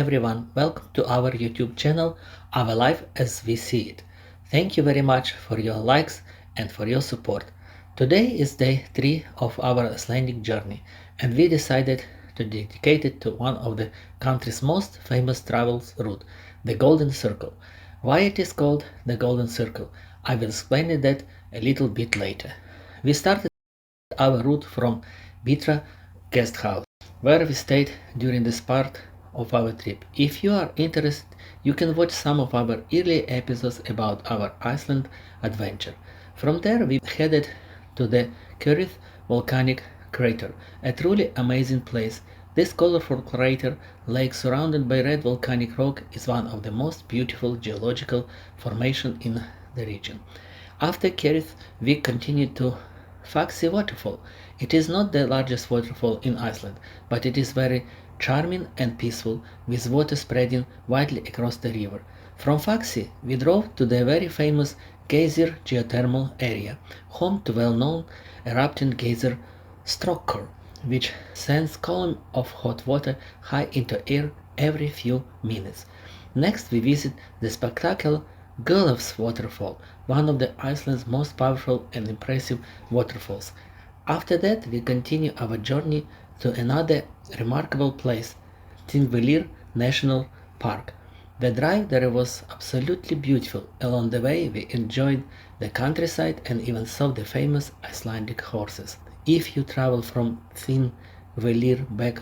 everyone, welcome to our YouTube channel, Our Life as We See It. Thank you very much for your likes and for your support. Today is day 3 of our Icelandic journey, and we decided to dedicate it to one of the country's most famous travel route, the Golden Circle. Why it is called the Golden Circle, I will explain that a little bit later. We started our route from Bitra guest house, where we stayed during this part of our trip. If you are interested, you can watch some of our early episodes about our Iceland adventure. From there we headed to the Kerið volcanic crater, a truly amazing place. This colorful crater lake surrounded by red volcanic rock is one of the most beautiful geological formations in the region. After Kerið, we continued to Faxi Waterfall. It is not the largest waterfall in Iceland, but it is very charming and peaceful, with water spreading widely across the river. From Faxi, we drove to the very famous Geysir Geothermal area, home to well-known erupting geyser Strokkur, which sends column of hot water high into air every few minutes. Next, we visit the spectacular Gullfoss waterfall, one of the Iceland's most powerful and impressive waterfalls. After that, we continue our journey to another remarkable place, Thingvellir National Park. The drive there was absolutely beautiful. Along the way, we enjoyed the countryside and even saw the famous Icelandic horses. If you travel from Thingvellir back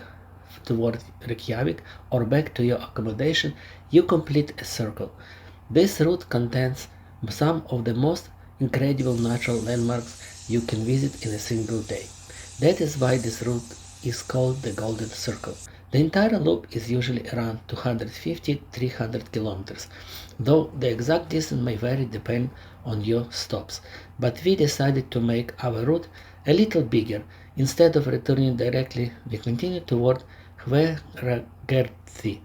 toward Reykjavik or back to your accommodation, you complete a circle. This route contains some of the most incredible natural landmarks you can visit in a single day. That is why this route is called the Golden Circle. The entire loop is usually around 250-300 kilometers, though the exact distance may vary depending on your stops. But we decided to make our route a little bigger. Instead of returning directly, we continued toward Hverasvæðið,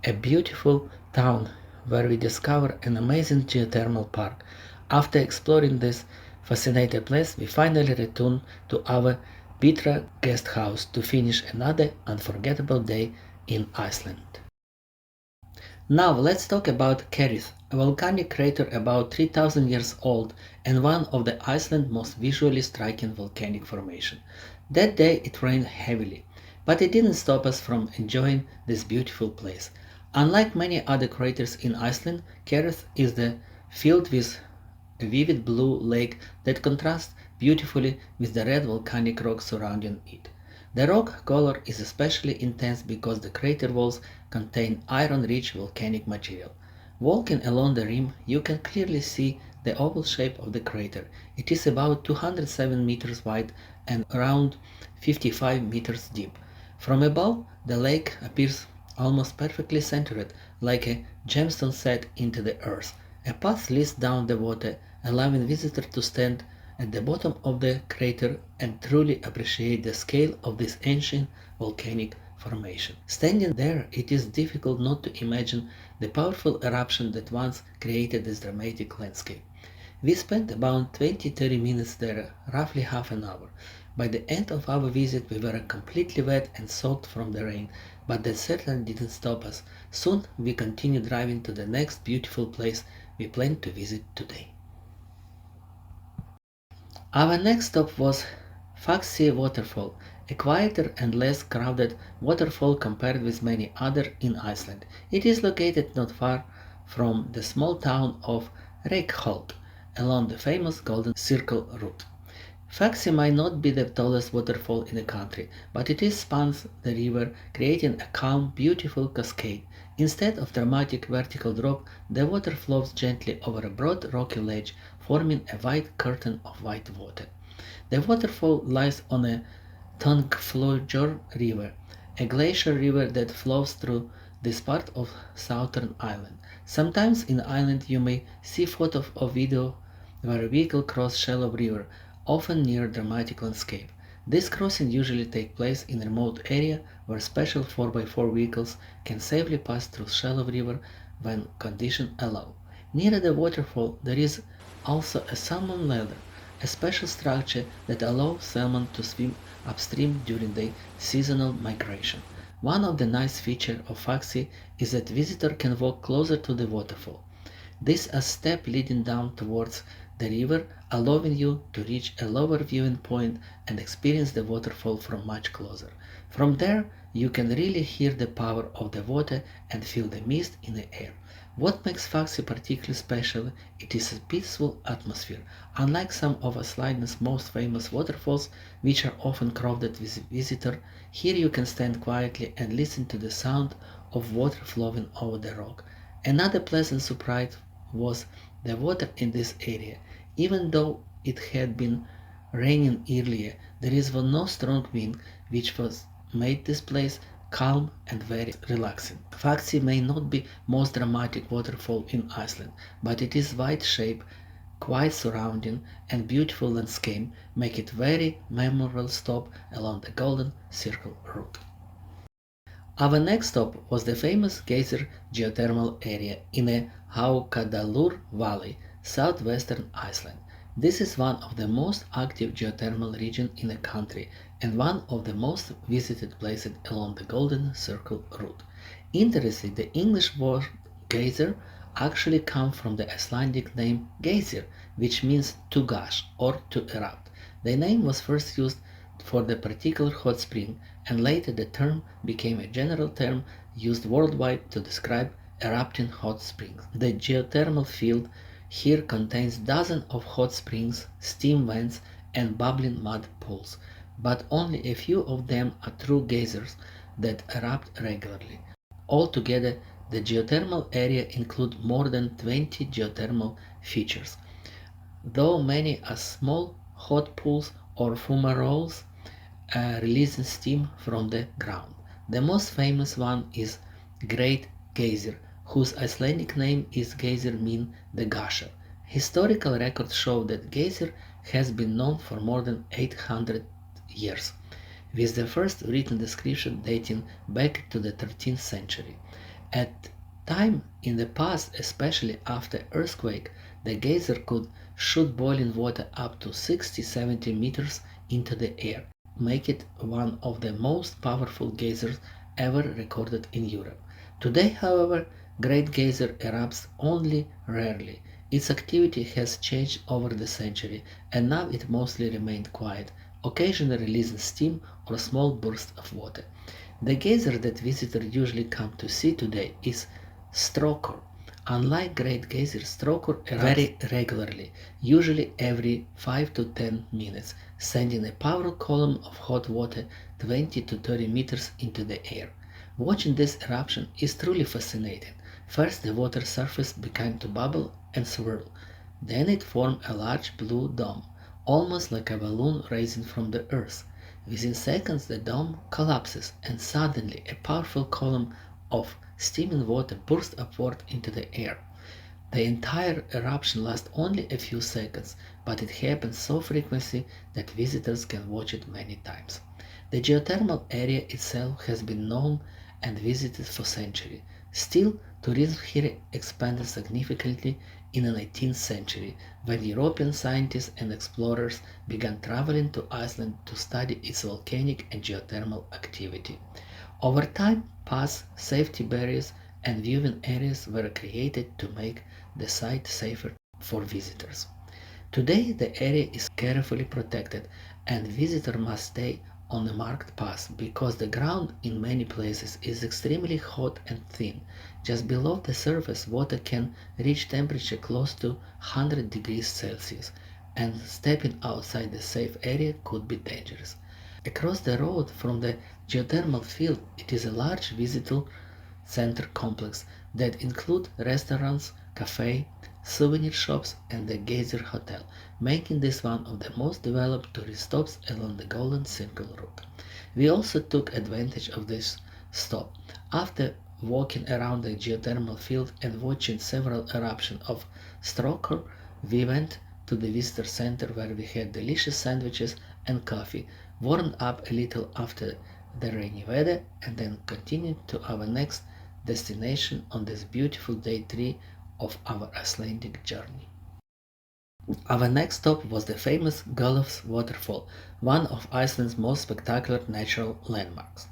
a beautiful town where we discover an amazing geothermal park. After exploring this fascinating place, we finally returned to our Bitra guest house to finish another unforgettable day in Iceland. Now let's talk about Kerið, a volcanic crater about 3000 years old and one of the Iceland's most visually striking volcanic formations. That day it rained heavily, but it didn't stop us from enjoying this beautiful place. Unlike many other craters in Iceland, Kerið is filled with a vivid blue lake that contrasts beautifully with the red volcanic rock surrounding it. The rock color is especially intense because the crater walls contain iron-rich volcanic material. Walking along the rim, you can clearly see the oval shape of the crater. It is about 207 meters wide and around 55 meters deep. From above, the lake appears almost perfectly centered, like a gemstone set into the earth. A path leads down the water, allowing visitors to stand at the bottom of the crater and truly appreciate the scale of this ancient volcanic formation. Standing there, it is difficult not to imagine the powerful eruption that once created this dramatic landscape. We spent about 20-30 minutes there, roughly half an hour. By the end of our visit, we were completely wet and soaked from the rain, but that certainly didn't stop us. Soon we continued driving to the next beautiful place we planned to visit today. Our next stop was Faxi Waterfall, a quieter and less crowded waterfall compared with many others in Iceland. It is located not far from the small town of Reykjavík, along the famous Golden Circle route. Faxi might not be the tallest waterfall in the country, but it spans the river, creating a calm, beautiful cascade. Instead of dramatic vertical drop, the water flows gently over a broad rocky ledge, forming a wide curtain of white water. The waterfall lies on a Þingvellir river, a glacial river that flows through this part of southern Ireland. Sometimes in Ireland you may see photos or video where vehicles cross shallow river, often near dramatic landscape. This crossing usually takes place in a remote area where special 4x4 vehicles can safely pass through shallow river when conditions allow. Near the waterfall there is also a salmon ladder, a special structure that allows salmon to swim upstream during their seasonal migration. One of the nice features of Faxi is that visitors can walk closer to the waterfall. This is a step leading down towards the river, allowing you to reach a lower viewing point and experience the waterfall from much closer. From there, you can really hear the power of the water and feel the mist in the air. What makes Faxi particularly special, it is a peaceful atmosphere. Unlike some of Iceland's most famous waterfalls, which are often crowded with visitors, here you can stand quietly and listen to the sound of water flowing over the rock. Another pleasant surprise was the water in this area. Even though it had been raining earlier, there was no strong wind, which made this place calm and very relaxing. Faxi may not be most dramatic waterfall in Iceland, but it is wide shape, quiet surrounding, and beautiful landscape make it very memorable stop along the Golden Circle route. Our next stop was the famous Geysir geothermal area in the Haukadalur Valley, southwestern Iceland. This is one of the most active geothermal regions in the country and one of the most visited places along the Golden Circle route. Interestingly, the English word geyser actually comes from the Icelandic name Geysir, which means to gush or to erupt. The name was first used for the particular hot spring, and later the term became a general term used worldwide to describe erupting hot springs. The geothermal field here contains dozens of hot springs, steam vents, and bubbling mud pools, but only a few of them are true geysers that erupt regularly. Altogether, the geothermal area includes more than 20 geothermal features, though many are small hot pools or fumaroles releasing steam from the ground. The most famous one is Great Geysir, whose Icelandic name is Geysir mean the gusher. Historical records show that Geysir has been known for more than 800 years, with the first written description dating back to the 13th century. At time in the past, especially after earthquake, the geyser could shoot boiling water up to 60-70 meters into the air, make it one of the most powerful geysers ever recorded in Europe. Today, however, Great Geysir erupts only rarely. Its activity has changed over the century, and now it mostly remains quiet, occasionally releasing steam or small bursts of water. The geyser that visitors usually come to see today is Strokor. Unlike Great Geysir, Strokor erupts very regularly, usually every 5 to 10 minutes, sending a powerful column of hot water 20 to 30 meters into the air. Watching this eruption is truly fascinating. First, the water surface began to bubble and swirl. Then it formed a large blue dome, almost like a balloon rising from the earth. Within seconds, the dome collapses, and suddenly a powerful column of steaming water bursts upward into the air. The entire eruption lasts only a few seconds, but it happens so frequently that visitors can watch it many times. The geothermal area itself has been known and visited for centuries. Still, tourism here expanded significantly in the 19th century, when European scientists and explorers began traveling to Iceland to study its volcanic and geothermal activity. Over time, paths, safety barriers, and viewing areas were created to make the site safer for visitors. Today, the area is carefully protected, and visitors must stay on the marked path because the ground in many places is extremely hot and thin. Just below the surface, water can reach temperature close to 100 degrees Celsius, and stepping outside the safe area could be dangerous. Across the road from the geothermal field, it is a large visitor center complex that includes restaurants, cafes, souvenir shops, and the Geysir Hotel, making this one of the most developed tourist stops along the Golden Circle route. We also took advantage of this stop. After walking around the geothermal field and watching several eruptions of Strokor, we went to the visitor center where we had delicious sandwiches and coffee, warmed up a little after the rainy weather, and then continued to our next destination on this beautiful day 3 of our Icelandic journey. Our next stop was the famous Gullfoss Waterfall, one of Iceland's most spectacular natural landmarks.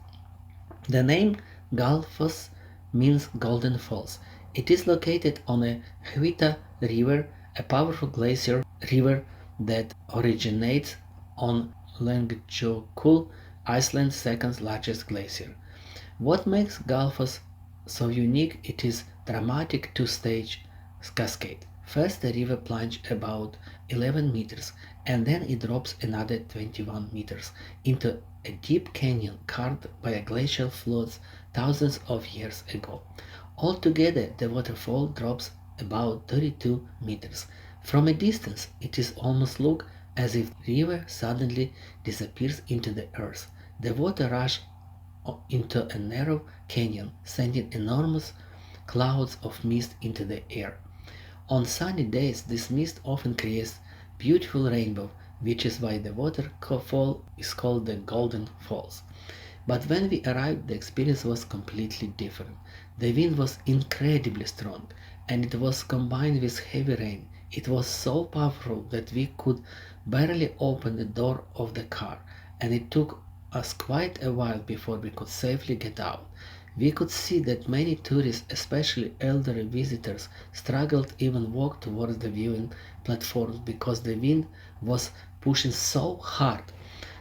The name Gullfoss means Golden Falls. It is located on a Hvita river, a powerful glacier river that originates on Langjökull, Iceland's second largest glacier. What makes Gullfoss so unique it is dramatic two-stage cascade. First the river plunges about 11 meters and then it drops another 21 meters into a deep canyon carved by a glacial floods thousands of years ago. Altogether the waterfall drops about 32 meters. From a distance it is almost look as if the river suddenly disappears into the earth. The water rushes into a narrow canyon, sending enormous clouds of mist into the air. On sunny days, this mist often creates beautiful rainbow, which is why the waterfall is called the Golden Falls. But when we arrived, the experience was completely different. The wind was incredibly strong, and it was combined with heavy rain. It was so powerful that we could barely open the door of the car, and it took us quite a while before we could safely get out. We could see that many tourists, especially elderly visitors, struggled even walk towards the viewing platforms because the wind was pushing so hard.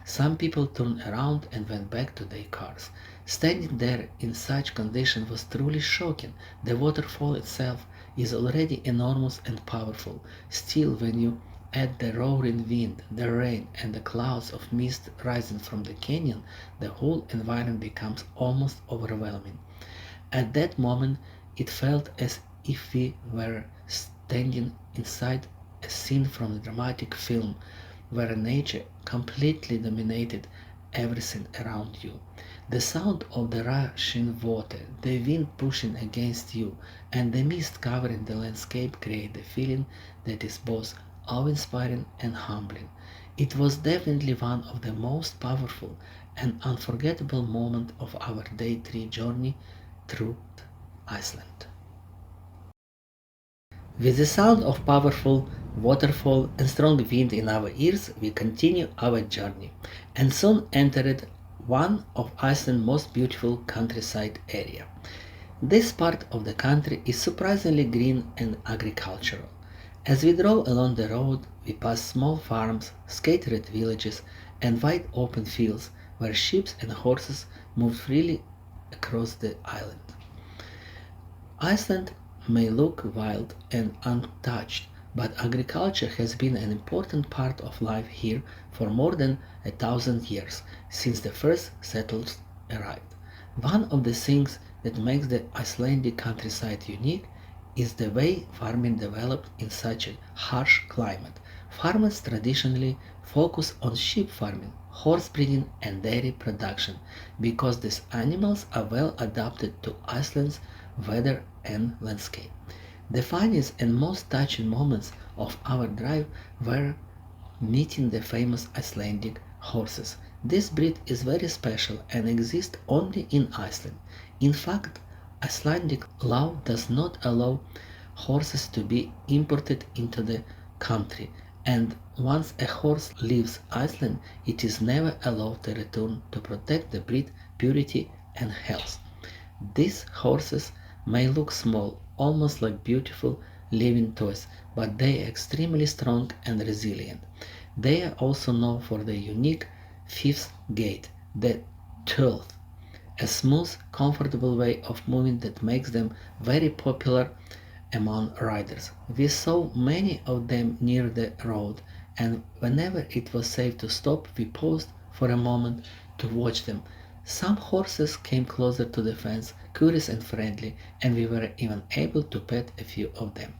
Some people turned around and went back to their cars. Standing there in such conditions was truly shocking. The waterfall itself is already enormous and powerful. Still, when you add the roaring wind, the rain, and the clouds of mist rising from the canyon, the whole environment becomes almost overwhelming. At that moment, it felt as if we were standing inside a scene from a dramatic film where nature completely dominated everything around you. The sound of the rushing water, the wind pushing against you, and the mist covering the landscape create a feeling that is both awe-inspiring and humbling. It was definitely one of the most powerful and unforgettable moments of our day 3 journey through Iceland. With the sound of powerful waterfall and strong wind in our ears, we continue our journey and soon entered one of Iceland's most beautiful countryside area. This part of the country is surprisingly green and agricultural. As we drove along the road, we passed small farms, scattered villages, and wide open fields where sheep and horses moved freely across the island. Iceland may look wild and untouched, but agriculture has been an important part of life here for more than 1,000 years, since the first settlers arrived. One of the things that makes the Icelandic countryside unique is the way farming developed in such a harsh climate. Farmers traditionally focus on sheep farming, horse breeding, and dairy production because these animals are well adapted to Iceland's weather and landscape. The funniest and most touching moments of our drive were meeting the famous Icelandic horses. This breed is very special and exists only in Iceland. In fact, Icelandic law does not allow horses to be imported into the country, and once a horse leaves Iceland, it is never allowed to return to protect the breed purity and health. These horses may look small, almost like beautiful living toys, but they are extremely strong and resilient. They are also known for their unique fifth gait, the tilth, a smooth, comfortable way of moving that makes them very popular among riders. We saw many of them near the road, and whenever it was safe to stop, we paused for a moment to watch them. Some horses came closer to the fence, curious and friendly, and we were even able to pet a few of them.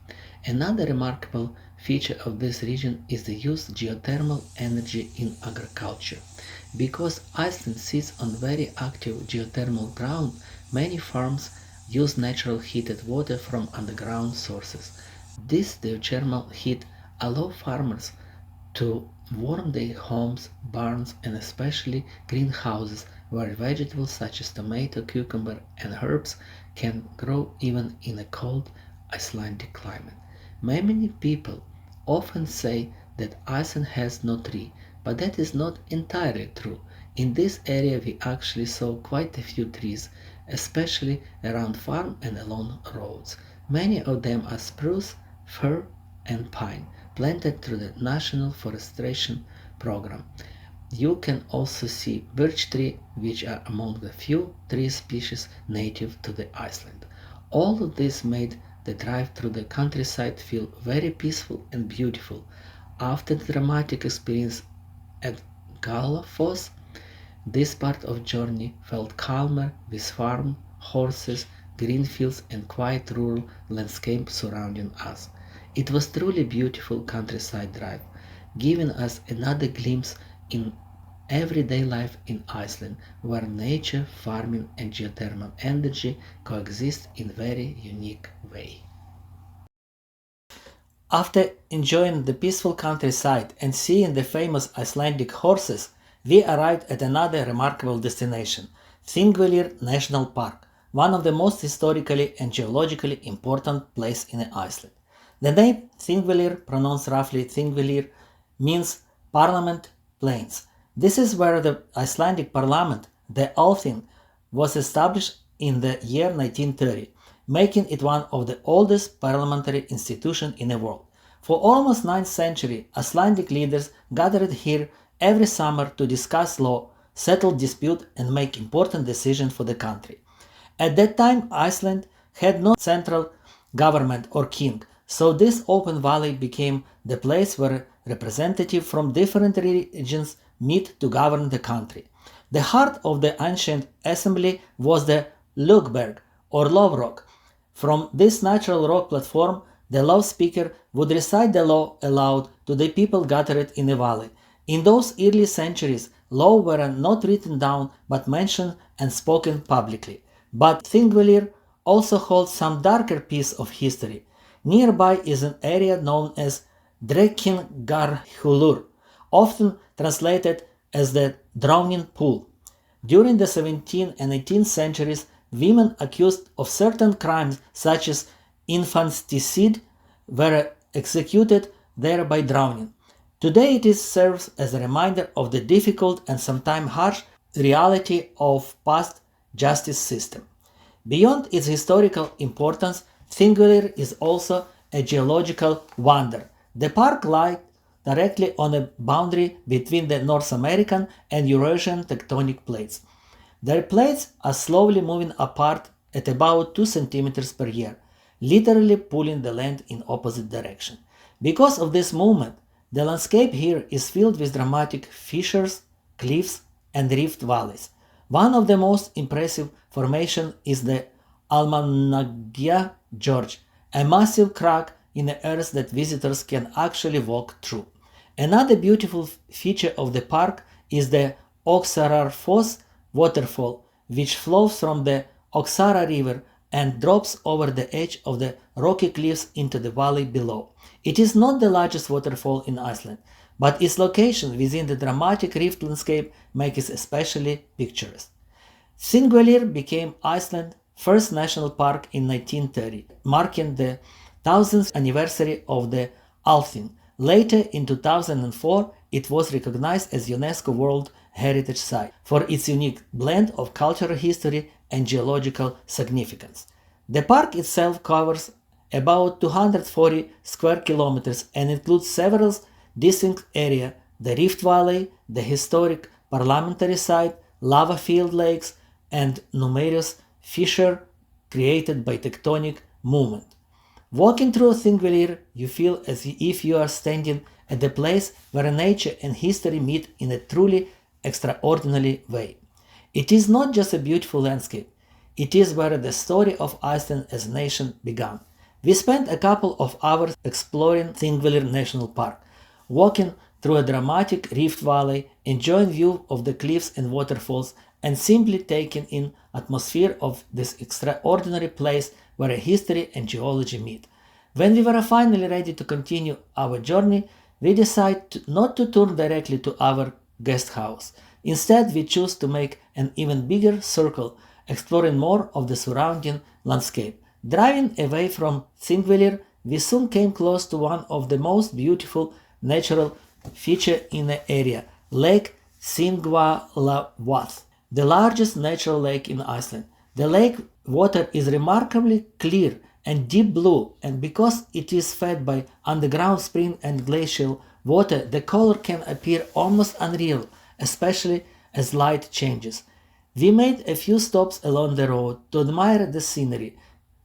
Another remarkable feature of this region is the use of geothermal energy in agriculture. Because Iceland sits on very active geothermal ground, many farms use natural heated water from underground sources. This geothermal heat allows farmers to warm their homes, barns, and especially greenhouses where vegetables such as tomato, cucumber, and herbs can grow even in a cold Icelandic climate. Many people often say that Iceland has no tree, but that is not entirely true. In this area we actually saw quite a few trees, especially around farm and along roads. Many of them are spruce, fir and pine, planted through the National Forestation Program. You can also see birch tree, which are among the few tree species native to the Iceland. All of this made the drive through the countryside feel very peaceful and beautiful. After the dramatic experience at Gullfoss, this part of journey felt calmer with farm, horses, green fields and quiet rural landscape surrounding us. It was truly beautiful countryside drive, giving us another glimpse in everyday life in Iceland, where nature, farming and geothermal energy coexist in very unique way. After enjoying the peaceful countryside and seeing the famous Icelandic horses, we arrived at another remarkable destination, Þingvellir National Park, one of the most historically and geologically important places in Iceland. The name Þingvellir, pronounced roughly Thingvellir, means Parliament Plains. This is where the Icelandic Parliament, the Althing, was established in the year 1930, making it one of the oldest parliamentary institutions in the world. For almost 9th century, Icelandic leaders gathered here every summer to discuss law, settle disputes and make important decisions for the country. At that time, Iceland had no central government or king, so this open valley became the place where representatives from different regions meet to govern the country. The heart of the ancient assembly was the Lögberg or Love Rock. From this natural rock platform, the law speaker would recite the law aloud to the people gathered in the valley. In those early centuries, laws were not written down but mentioned and spoken publicly. But Thingvellir also holds some darker piece of history. Nearby is an area known as Drekkingarhulur, often translated as the drowning pool. During the 17th and 18th centuries, women accused of certain crimes such as infanticide were executed there by drowning. Today it serves as a reminder of the difficult and sometimes harsh reality of past justice system. Beyond its historical importance, Thingvellir is also a geological wonder. The park lies directly on a boundary between the North American and Eurasian tectonic plates. Their plates are slowly moving apart at about 2 centimeters per year, literally pulling the land in opposite direction. Because of this movement, the landscape here is filled with dramatic fissures, cliffs, and rift valleys. One of the most impressive formations is the Almannagjá Gorge, a massive crack in the earth that visitors can actually walk through. Another beautiful feature of the park is the Faxi Waterfall, which flows from the Oxara River and drops over the edge of the rocky cliffs into the valley below. It is not the largest waterfall in Iceland, but its location within the dramatic rift landscape makes it especially picturesque. Þingvellir became Iceland's first national park in 1930, marking the 1000th anniversary of the Althing. Later, in 2004, it was recognized as UNESCO World Heritage Site for its unique blend of cultural history and geological significance. The park itself covers about 240 square kilometers and includes several distinct areas: the Rift Valley, the historic parliamentary site, lava-filled lakes, and numerous fissures created by tectonic movement. Walking through Thingvellir, you feel as if you are standing at the place where nature and history meet in a truly extraordinary way. It is not just a beautiful landscape, it is where the story of Iceland as a nation began. We spent a couple of hours exploring Thingvellir National Park, walking through a dramatic rift valley, enjoying view of the cliffs and waterfalls, and simply taking in atmosphere of this extraordinary place where history and geology meet. When we were finally ready to continue our journey, we decided not to turn directly to our guest house. Instead, we chose to make an even bigger circle, exploring more of the surrounding landscape. Driving away from Thingvellir, we soon came close to one of the most beautiful natural features in the area, Lake Þingvellir, the largest natural lake in Iceland. The lake water is remarkably clear and deep blue, and because it is fed by underground spring and glacial water, the color can appear almost unreal, especially as light changes. We made a few stops along the road to admire the scenery.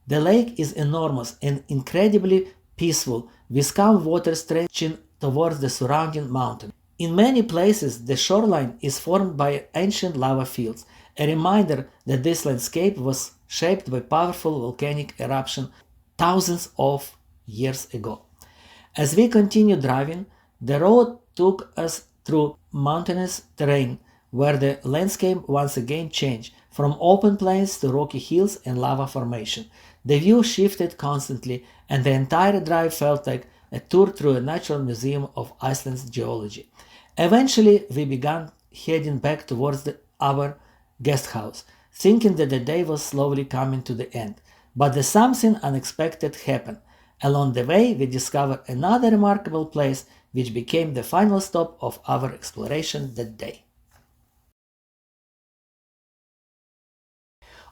The lake is enormous and incredibly peaceful, with calm water stretching towards the surrounding mountain. In many places, the shoreline is formed by ancient lava fields, a reminder that this landscape was shaped by powerful volcanic eruption thousands of years ago. As we continued driving, the road took us through mountainous terrain, where the landscape once again changed from open plains to rocky hills and lava formation. The view shifted constantly, and the entire drive felt like a tour through a natural museum of Iceland's geology. Eventually, we began heading back towards our guest house, thinking that the day was slowly coming to the end. But then something unexpected happened. Along the way, we discovered another remarkable place, which became the final stop of our exploration that day.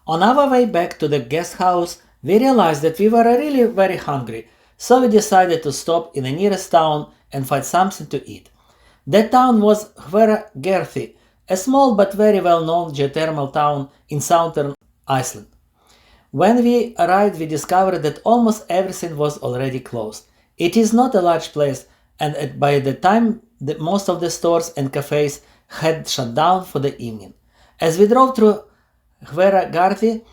On our way back to the guest house, we realized that we were really very hungry, so we decided to stop in the nearest town and find something to eat. That town was Hverasvæðið, a small but very well-known geothermal town in southern Iceland. When we arrived, we discovered that almost everything was already closed. It is not a large place, and by the time most of the stores and cafes had shut down for the evening. As we drove through Hverasvæðið,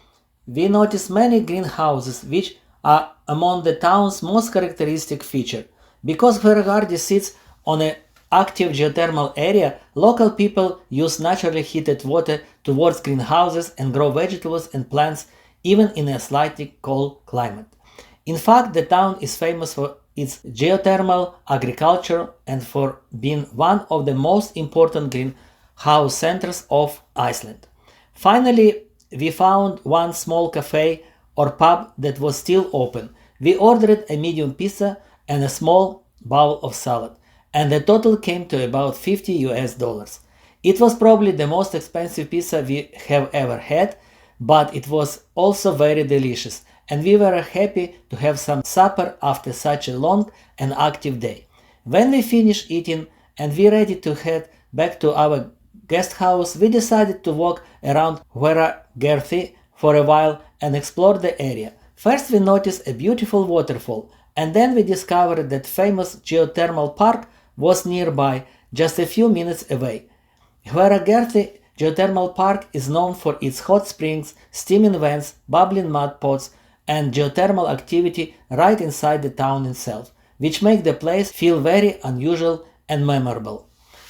we noticed many greenhouses, which are among the town's most characteristic feature. Because Hverasvæðið sits on an active geothermal area, local people use naturally heated water towards greenhouses and grow vegetables and plants even in a slightly cold climate. In fact, the town is famous for its geothermal agriculture and for being one of the most important greenhouse centers of Iceland. Finally, we found one small cafe or pub that was still open. We ordered a medium pizza and a small bowl of salad, and the total came to about $50. It was probably the most expensive pizza we have ever had, but it was also very delicious, and we were happy to have some supper after such a long and active day. When we finished eating and we were ready to head back to our guest house, we decided to walk around Hverasvæðið for a while and explore the area. First we noticed a beautiful waterfall, and then we discovered that famous geothermal park was nearby, just a few minutes away. Hverasvæðið Geothermal Park is known for its hot springs, steaming vents, bubbling mud pots, and geothermal activity right inside the town itself, which make the place feel very unusual and memorable.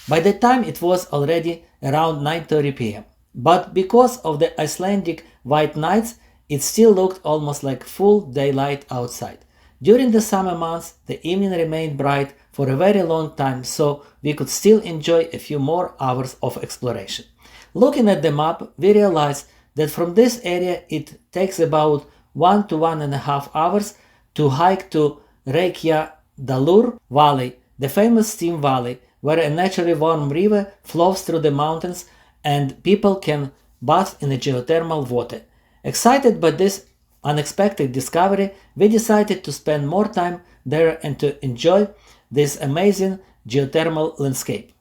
By the time it was already around 9:30 p.m. But because of the Icelandic white nights, it still looked almost like full daylight outside. During the summer months, the evening remained bright for a very long time, so we could still enjoy a few more hours of exploration. Looking at the map, we realized that from this area it takes about 1 to 1.5 hours to hike to Reykjadalur Valley, the famous steam valley, where a naturally warm river flows through the mountains and people can bath in the geothermal water. Excited by this unexpected discovery, we decided to spend more time there and to enjoy this amazing geothermal landscape.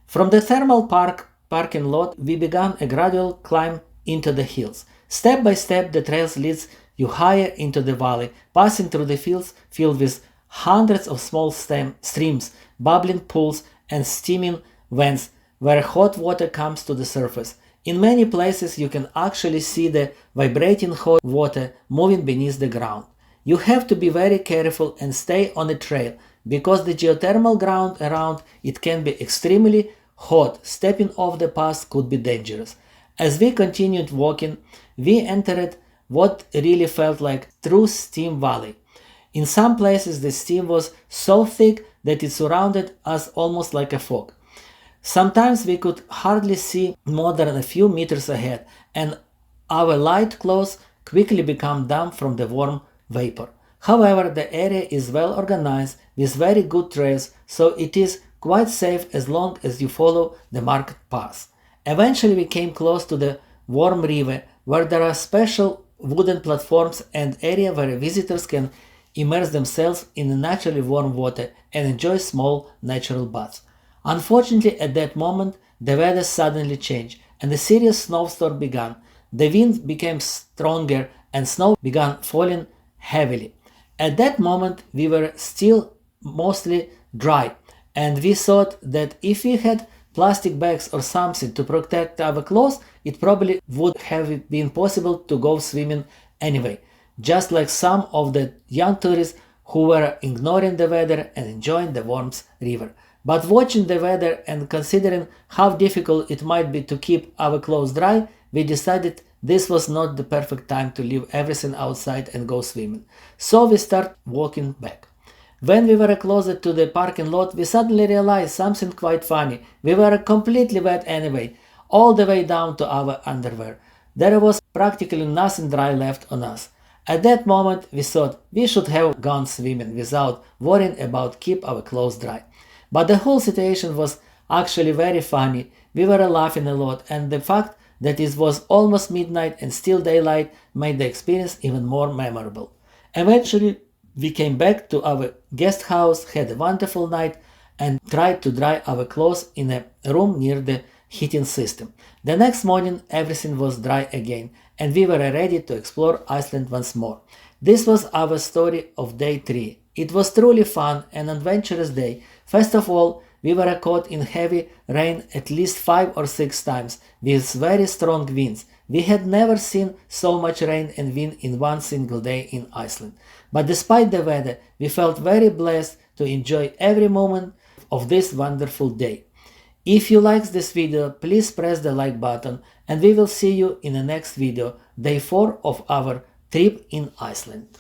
From the thermal parking lot, we began a gradual climb into the hills. Step by step, the trail leads you higher into the valley, passing through the fields filled with hundreds of small streams, bubbling pools, and steaming vents where hot water comes to the surface. In many places, you can actually see the vibrating hot water moving beneath the ground. You have to be very careful and stay on the trail, because the geothermal ground around it can be extremely hot. Stepping off the path could be dangerous. As we continued walking, we entered what really felt like true steam valley. In some places, the steam was so thick that it surrounded us almost like a fog. Sometimes we could hardly see more than a few meters ahead, and our light clothes quickly become damp from the warm vapor. However, the area is well organized with very good trails, so it is quite safe as long as you follow the marked path. Eventually we came close to the warm river, where there are special wooden platforms and area where visitors can immerse themselves in naturally warm water and enjoy small natural baths. Unfortunately, at that moment, the weather suddenly changed and a serious snowstorm began. The wind became stronger and snow began falling heavily. At that moment, we were still mostly dry, and we thought that if we had plastic bags or something to protect our clothes, it probably would have been possible to go swimming anyway, just like some of the young tourists who were ignoring the weather and enjoying the warm river. But watching the weather and considering how difficult it might be to keep our clothes dry, we decided this was not the perfect time to leave everything outside and go swimming. So we started walking back. When we were closer to the parking lot, we suddenly realized something quite funny. We were completely wet anyway, all the way down to our underwear. There was practically nothing dry left on us. At that moment, we thought we should have gone swimming without worrying about keep our clothes dry. But the whole situation was actually very funny. We were laughing a lot, and the fact that it was almost midnight and still daylight made the experience even more memorable. Eventually, we came back to our guest house, had a wonderful night, and tried to dry our clothes in a room near the heating system. The next morning, everything was dry again, and we were ready to explore Iceland once more. This was our story of day 3. It was truly fun and adventurous day. First of all, we were caught in heavy rain at least 5 or 6 times with very strong winds. We had never seen so much rain and wind in one single day in Iceland. But despite the weather, we felt very blessed to enjoy every moment of this wonderful day. If you liked this video, please press the like button, and we will see you in the next video, day 4 of our trip in Iceland.